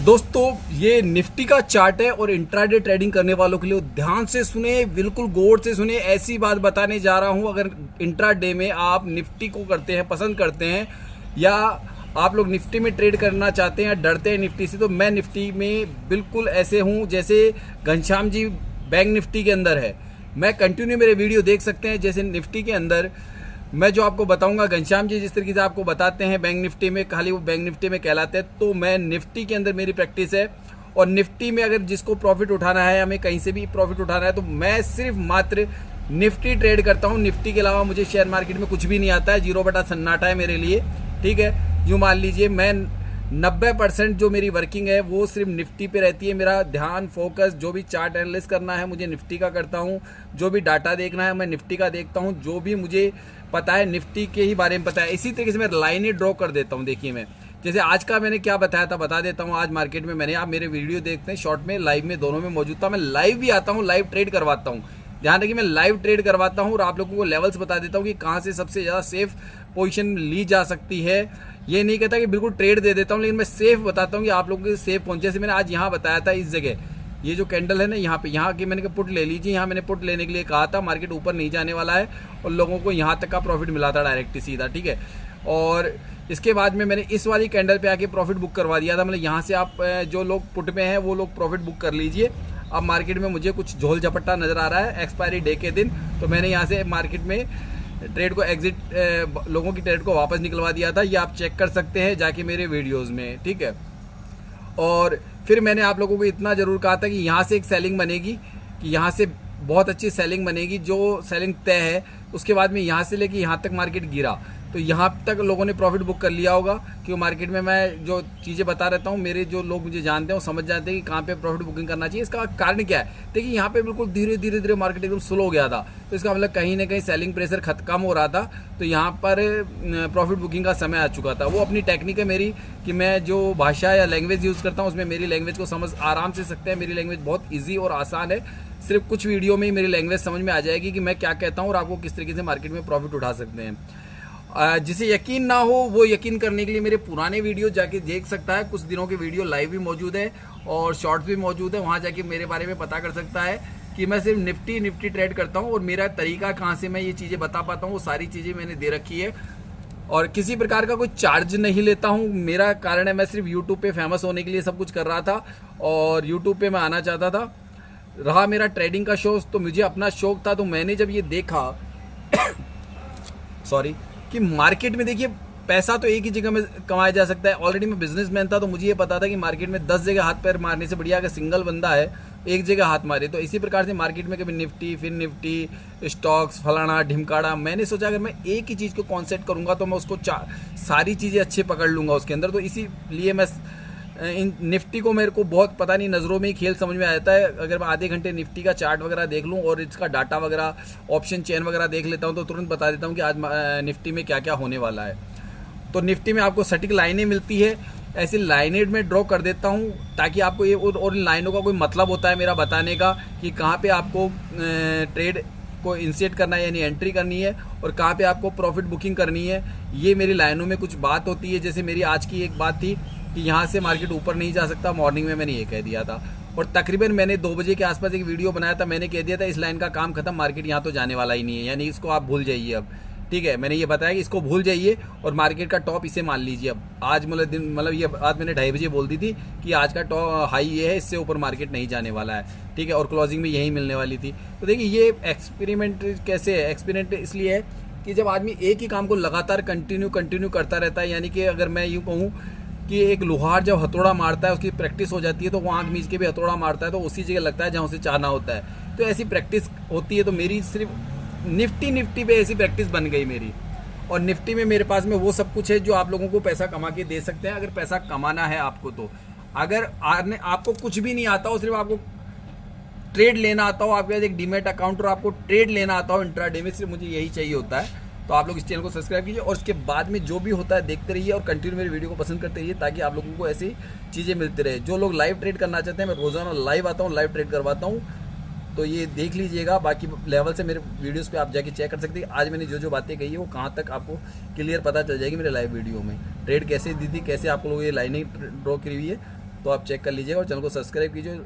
दोस्तों ये निफ्टी का चार्ट है और इंट्राडे ट्रेडिंग करने वालों के लिए ध्यान से सुने, बिल्कुल गौर से सुने। ऐसी बात बताने जा रहा हूं, अगर इंट्राडे में आप निफ्टी को करते हैं, पसंद करते हैं, या आप लोग निफ्टी में ट्रेड करना चाहते हैं या डरते हैं निफ्टी से, तो मैं निफ्टी में बिल्कुल ऐसे हूं जैसे घनश्याम जी बैंक निफ्टी के अंदर है। मैं कंटिन्यू मेरे वीडियो देख सकते हैं। जैसे निफ्टी के अंदर मैं जो आपको बताऊंगा, घनश्याम जी जिस तरीके से आपको बताते हैं बैंक निफ्टी में, खाली वो बैंक निफ्टी में कहलाते हैं, तो मैं निफ्टी के अंदर मेरी प्रैक्टिस है। और निफ्टी में अगर जिसको प्रॉफिट उठाना है, हमें कहीं से भी प्रॉफिट उठाना है, तो मैं सिर्फ मात्र निफ्टी ट्रेड करता हूं। निफ्टी के अलावा मुझे शेयर मार्केट में कुछ भी नहीं आता है। 0 बटा सन्नाटा है मेरे लिए, ठीक है। यूँ मान लीजिए मैं 90% जो मेरी वर्किंग है वो सिर्फ निफ्टी पे रहती है। मेरा ध्यान, फोकस, जो भी चार्ट एनालिसिस करना है मुझे निफ्टी का करता हूँ, जो भी डाटा देखना है मैं निफ्टी का देखता हूँ, जो भी मुझे पता है निफ्टी के ही बारे में पता है। इसी तरीके से मैं लाइनें ड्रॉ कर देता हूँ। देखिए मैं जैसे आज का मैंने क्या बताया था बता देता हूँ। आज मार्केट में मैंने, आप मेरे वीडियो देखते हैं, शॉर्ट में, लाइव में, दोनों में मौजूद था। मैं लाइव भी आता हूँ, लाइव ट्रेड करवाता हूँ। ध्यान रखिए, मैं लाइव ट्रेड करवाता हूँ और आप लोगों को लेवल्स बता देता हूँ कि कहाँ से सबसे ज़्यादा सेफ पोजीशन ली जा सकती है। ये नहीं कहता कि बिल्कुल ट्रेड दे देता हूँ, लेकिन मैं सेफ बताता हूँ कि आप लोगों के सेफ पहुंचे। जैसे मैंने आज यहाँ बताया था, इस जगह ये जो कैंडल है ना, यहाँ पे, यहाँ की मैंने कहा पुट ले लीजिए। यहाँ मैंने पुट लेने के लिए कहा था, मार्केट ऊपर नहीं जाने वाला है और लोगों को यहाँ तक का प्रॉफिट मिला था डायरेक्ट सीधा, ठीक है। और इसके बाद में मैंने इस वाली कैंडल पे आके प्रॉफिट बुक करवा दिया था। मतलब यहाँ से आप जो लोग पुट में हैं वो लोग प्रॉफिट बुक कर लीजिए। अब मार्केट में मुझे कुछ झोल झपट्टा नजर आ रहा है एक्सपायरी डे के दिन, तो मैंने यहाँ से मार्केट में ट्रेड को एग्जिट, लोगों की ट्रेड को वापस निकलवा दिया था। ये आप चेक कर सकते हैं जाके मेरे वीडियोस में, ठीक है। और फिर मैंने आप लोगों को इतना जरूर कहा था कि यहाँ से एक सेलिंग बनेगी, कि यहाँ से बहुत अच्छी सेलिंग बनेगी। जो सेलिंग तय है उसके बाद में यहाँ से लेके यहाँ तक मार्केट गिरा, तो यहाँ तक लोगों ने प्रॉफिट बुक कर लिया होगा। क्यों, मार्केट में मैं जो चीज़ें बता रहता हूँ, मेरे जो लोग मुझे जानते हैं वो समझ जाते हैं कि कहाँ पे प्रॉफिट बुकिंग करना चाहिए। इसका कारण क्या है, देखिए यहाँ पे बिल्कुल धीरे धीरे मार्केट एकदम स्लो हो गया था, तो इसका मतलब कहीं ना कहीं सेलिंग प्रेशर कम हो रहा था। तो यहाँ पर प्रॉफिट बुकिंग का समय आ चुका था। वो अपनी टेक्निक है मेरी, कि मैं जो भाषा या लैंग्वेज यूज़ करता हूँ उसमें मेरी लैंग्वेज को समझ आराम से सकते हैं। मेरी लैंग्वेज बहुत ईजी और आसान है। सिर्फ कुछ वीडियो में ही मेरी लैंग्वेज समझ में आ जाएगी कि मैं क्या कहता हूँ और आपको किस तरीके से मार्केट में प्रॉफिट उठा सकते हैं। जिसे यकीन ना हो वो यकीन करने के लिए मेरे पुराने वीडियो जाके देख सकता है। कुछ दिनों के वीडियो लाइव भी मौजूद है और शॉर्ट्स भी मौजूद है, वहाँ जाके मेरे बारे में पता कर सकता है कि मैं सिर्फ निफ्टी ट्रेड करता हूँ और मेरा तरीका कहाँ से मैं ये चीज़ें बता पाता हूँ, वो सारी चीज़ें मैंने दे रखी है। और किसी प्रकार का कोई चार्ज नहीं लेता हूँ। मेरा कारण है, मैं सिर्फ यूट्यूब पे फेमस होने के लिए सब कुछ कर रहा था और यूट्यूब पे मैं आना चाहता था। रहा मेरा ट्रेडिंग का शौक, तो मुझे अपना शौक था, तो मैंने जब ये देखा सॉरी, कि मार्केट में देखिए पैसा तो एक ही जगह में कमाया जा सकता है। ऑलरेडी मैं बिजनेसमैन था, तो मुझे ये पता था कि मार्केट में 10 जगह हाथ पैर मारने से बढ़िया अगर सिंगल बंदा है एक जगह हाथ मारे। तो इसी प्रकार से मार्केट में कभी निफ्टी, फिर निफ्टी, स्टॉक्स, फलाना ढिमकाड़ा, मैंने सोचा अगर मैं एक ही चीज़ को कॉन्सेप्ट करूँगा तो मैं उसको सारी चीज़ें अच्छे पकड़ लूँगा उसके अंदर। तो इसीलिए मैं इन निफ्टी को, मेरे को बहुत पता नहीं, नज़रों में ही खेल समझ में आ जाता है। अगर मैं आधे घंटे निफ्टी का चार्ट वगैरह देख लूँ और इसका डाटा वगैरह, ऑप्शन चेन वगैरह देख लेता हूँ, तो तुरंत बता देता हूँ कि आज निफ्टी में क्या क्या होने वाला है। तो निफ्टी में आपको सटीक लाइनें मिलती है, ऐसी लाइनें में ड्रॉ कर देता हूँ ताकि आपको ये, और इन लाइनों का कोई मतलब होता है मेरा बताने का कि कहाँ पर आपको ट्रेड को इंसेट करना है, यानी एंट्री करनी है, और कहाँ पे आपको प्रॉफिट बुकिंग करनी है। ये मेरी लाइनों में कुछ बात होती है। जैसे मेरी आज की एक बात थी कि यहाँ से मार्केट ऊपर नहीं जा सकता, मॉर्निंग में मैंने ये कह दिया था, और तकरीबन मैंने 2 बजे के आसपास एक वीडियो बनाया था, मैंने कह दिया था इस लाइन का काम खत्म, मार्केट यहाँ तो जाने वाला ही नहीं है, यानी इसको आप भूल जाइए अब, ठीक है। मैंने ये बताया कि इसको भूल जाइए और मार्केट का टॉप इसे मान लीजिए। अब आज मतलब ये बात मैंने 2:30 बजे बोल दी थी कि आज का टॉप हाई ये है, इससे ऊपर मार्केट नहीं जाने वाला है, ठीक है, और क्लोजिंग में यही मिलने वाली थी। तो देखिए ये एक्सपेरिमेंट कैसे है, एक्सपेरिमेंट इसलिए है कि जब आदमी एक ही काम को लगातार कंटिन्यू करता रहता है, यानी कि अगर मैं यूँ कहूँ कि एक लोहार जब हथौड़ा मारता है, उसकी प्रैक्टिस हो जाती है, तो वो आँख मीच के भी हथौड़ा मारता है, तो उसी जगह लगता है जहाँ उसे चाहना होता है। तो ऐसी प्रैक्टिस होती है। तो मेरी सिर्फ निफ्टी पे ऐसी प्रैक्टिस बन गई मेरी। और निफ्टी में मेरे पास में वो सब कुछ है जो आप लोगों को पैसा कमा के दे सकते हैं, अगर पैसा कमाना है आपको। तो अगर आपको कुछ भी नहीं आता हो, सिर्फ आपको ट्रेड लेना आता हो, आपके पास एक डीमेट अकाउंट और आपको ट्रेड लेना आता हो इंट्राडे में, सिर्फ मुझे यही चाहिए होता है, तो आप लोग इस चैनल को सब्सक्राइब कीजिए और उसके बाद में जो भी होता है देखते रहिए और कंटिन्यू मेरी वीडियो को पसंद करते रहिए, ताकि आप लोगों को ऐसी चीज़ें मिलती रहे। जो लोग लाइव ट्रेड करना चाहते हैं, मैं रोज़ाना लाइव आता हूँ, लाइव ट्रेड करवाता हूँ, तो ये देख लीजिएगा। बाकी लेवल से मेरे वीडियोस पे आप जाके चेक कर सकते हैं। आज मैंने जो बातें कही है वो कहाँ तक आपको क्लियर पता चल जाएगी मेरे लाइव वीडियो में। ट्रेड कैसे दी थी, कैसे आप लोगों ये लाइनिंग ड्रॉ करी हुई है, तो आप चेक कर लीजिएगा और चैनल को सब्सक्राइब कीजिए।